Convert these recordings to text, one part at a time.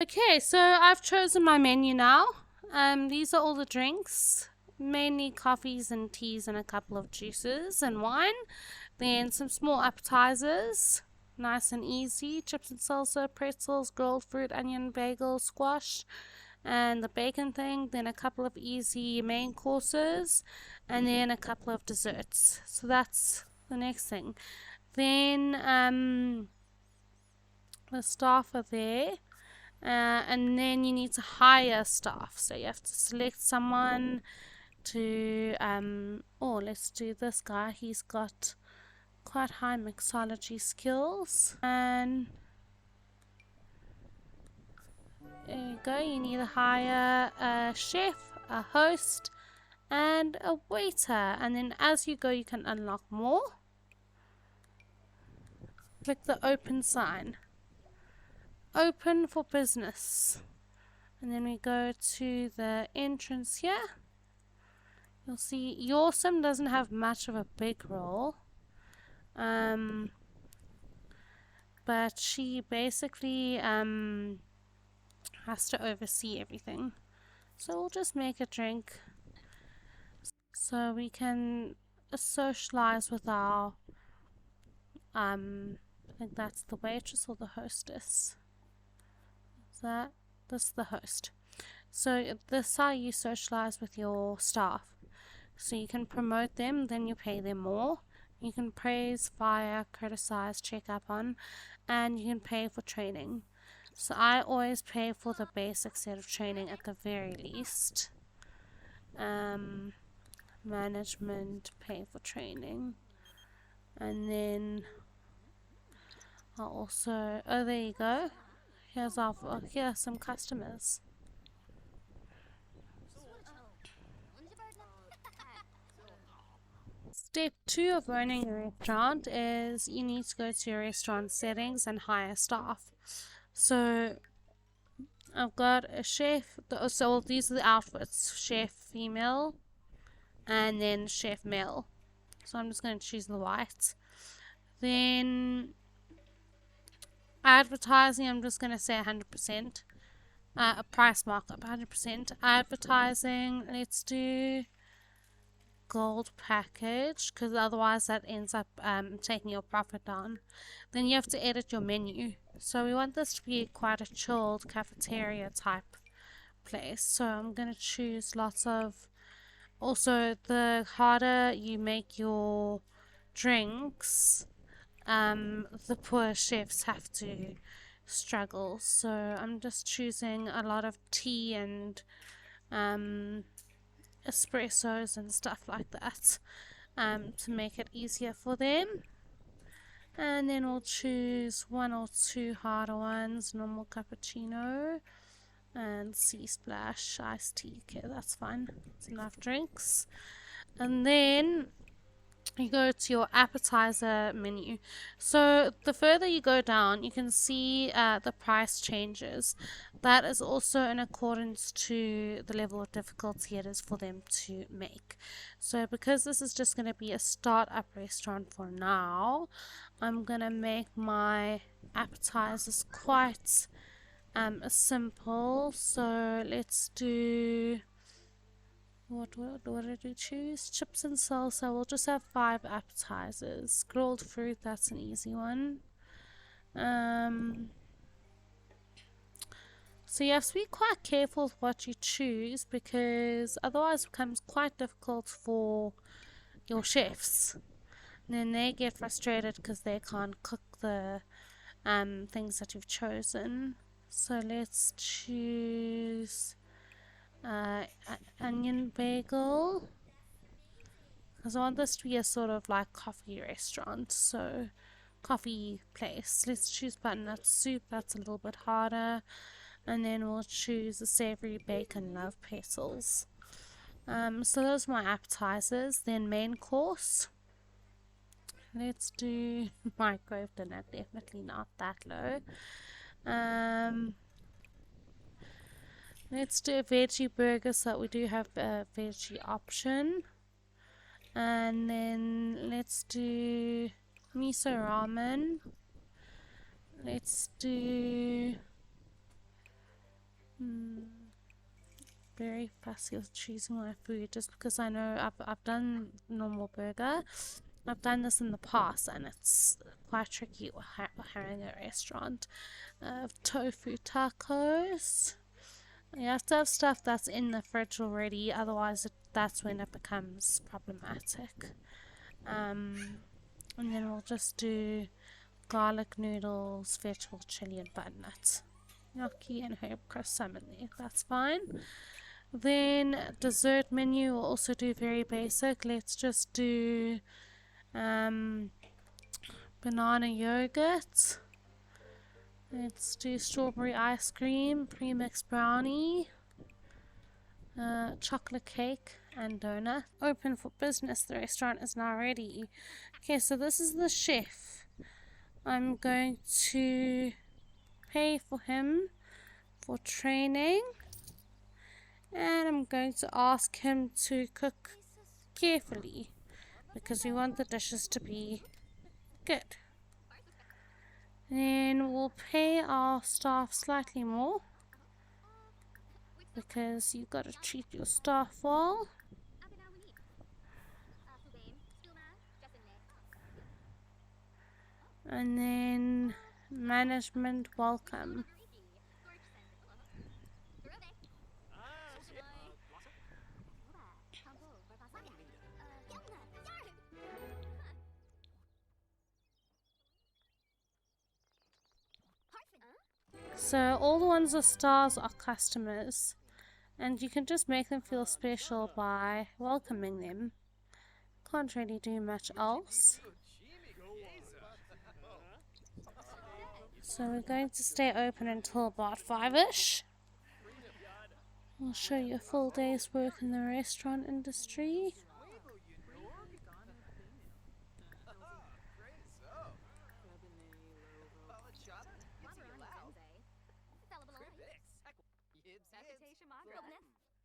Okay, so I've chosen my menu now. These are all the drinks, mainly coffees and teas and a couple of juices and wine. Then some small appetizers, nice and easy: chips and salsa, pretzels, grilled fruit, onion, bagel, squash, and the bacon thing. Then a couple of easy main courses, and then a couple of desserts. So that's the next thing. Then the staff are there. And then you need to hire staff. So you have to select someone to, oh, let's do this guy. He's got quite high mixology skills. And there you go. You need to hire a chef, a host, and a waiter. And then as you go, you can unlock more. Click the open sign. Open for business. And then we go to the entrance here. You'll see your sim doesn't have much of a big role. But she basically has to oversee everything. So we'll just make a drink so we can socialize with our I think that's the waitress or the hostess. This is the host. So this is how you socialize with your staff. So you can promote them, then you pay them more. You can praise, fire, criticize, check up on, and you can pay for training. So I always pay for the basic set of training at the very least. Management, pay for training. And then I'll also, oh, there you go. Here are some customers. Step 2 of owning a restaurant is you need to go to your restaurant settings and hire staff. So I've got a chef, so these are the outfits: chef female and then chef male. So I'm just going to choose the white. Then advertising, I'm just going to say 100%. A price markup, 100%. Advertising, let's do gold package, because otherwise that ends up taking your profit down. Then you have to edit your menu. So we want this to be quite a chilled cafeteria type place. So I'm going to choose lots of, also the harder you make your drinks, the poor chefs have to struggle. So I'm just choosing a lot of tea and espressos and stuff like that, to make it easier for them. And then we'll choose 1 or 2 harder ones: normal cappuccino and sea splash iced tea. Okay, that's fine. It's enough drinks. And then you go to your appetizer menu. So the further you go down, you can see the price changes. That is also in accordance to the level of difficulty it is for them to make. So because this is just going to be a start-up restaurant for now, I'm going to make my appetizers quite simple. So let's do, what did we choose? Chips and salsa. We'll just have 5 appetizers. Grilled fruit, that's an easy one. So you have to be quite careful with what you choose, because otherwise it becomes quite difficult for your chefs. And then they get frustrated because they can't cook the things that you've chosen. So let's choose onion bagel, because I want this to be a sort of like coffee restaurant, so coffee place. Let's choose butternut soup, that's a little bit harder. And then we'll choose the savory bacon love petals. So those are my appetizers. Then main course, let's do microwave dinner, definitely not that low. Let's do a veggie burger, so that we do have a veggie option. And then let's do miso ramen. Let's do very fussy with choosing my food just because I know I've done normal burger. I've done this in the past and it's quite tricky hiring a restaurant. Tofu tacos. You have to have stuff that's in the fridge already, otherwise that's when it becomes problematic. And then we'll just do garlic noodles, vegetable chili, and butternut. Gnocchi and herb crust salmon there, that's fine. Then dessert menu we'll also do very basic. Let's just do banana yogurt. Let's do strawberry ice cream, pre-mixed brownie, chocolate cake, and donut. Open for business. The restaurant is now ready. Okay, so this is the chef. I'm going to pay for him for training, and I'm going to ask him to cook carefully because we want the dishes to be good. Then we'll pay our staff slightly more because you've got to treat your staff well. And then management welcome. So all the ones with stars are customers, and you can just make them feel special by welcoming them. Can't really do much else. So we're going to stay open until about 5ish. I'll show you a full day's work in the restaurant industry.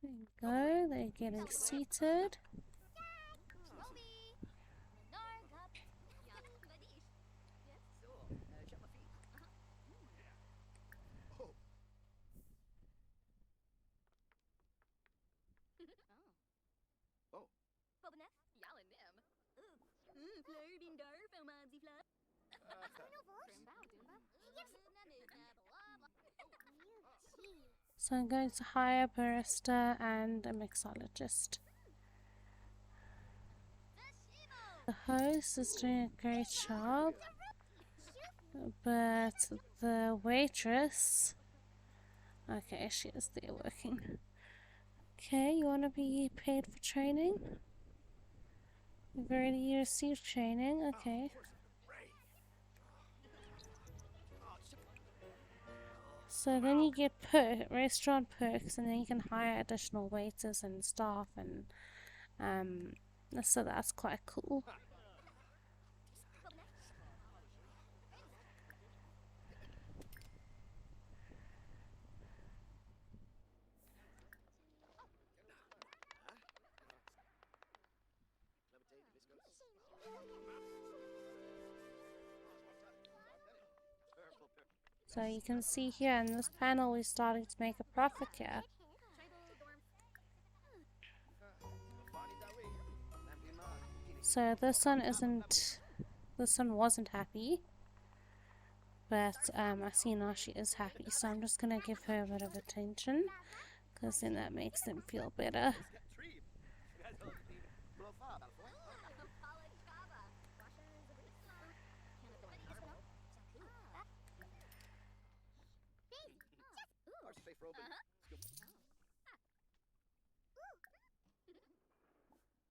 There you go, they're getting seated. So I'm going to hire a barista and a mixologist. The host is doing a great job, but the waitress, okay, she is there working. Okay, you want to be paid for training? You've already received training, okay. So then you get restaurant perks, and then you can hire additional waiters and staff, and so that's quite cool. So you can see here in this panel we're starting to make a profit here. So this one wasn't happy, but I see now she is happy, so I'm just gonna give her a bit of attention because then that makes them feel better.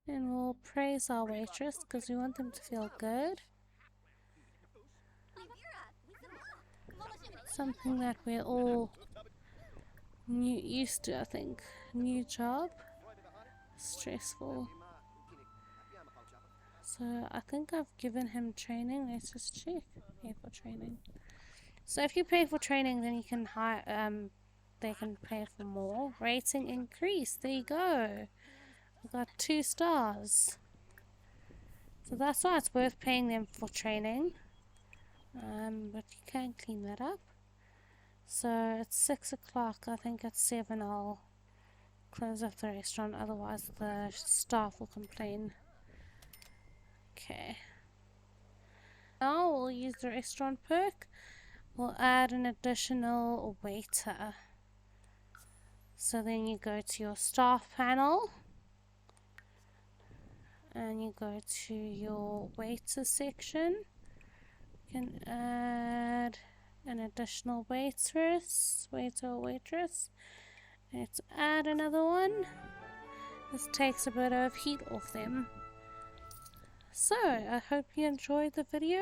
And we'll praise our waitress because we want them to feel good. Something that we're all used to, I think. New job. Stressful. So I think I've given him training. Let's just check. Pay for training. So if you pay for training, then you can hire. They can pay for more. Rating increase. There you go. We got 2 stars. So that's why it's worth paying them for training. But you can clean that up. So it's 6 o'clock. I think at 7 I'll close up the restaurant, otherwise the staff will complain. Okay. Now we'll use the restaurant perk. We'll add an additional waiter. So then you go to your staff panel and you go to your waiter section. You can add an additional waiter or waitress. Let's add another one. This takes a bit of heat off them. So I hope you enjoyed the video.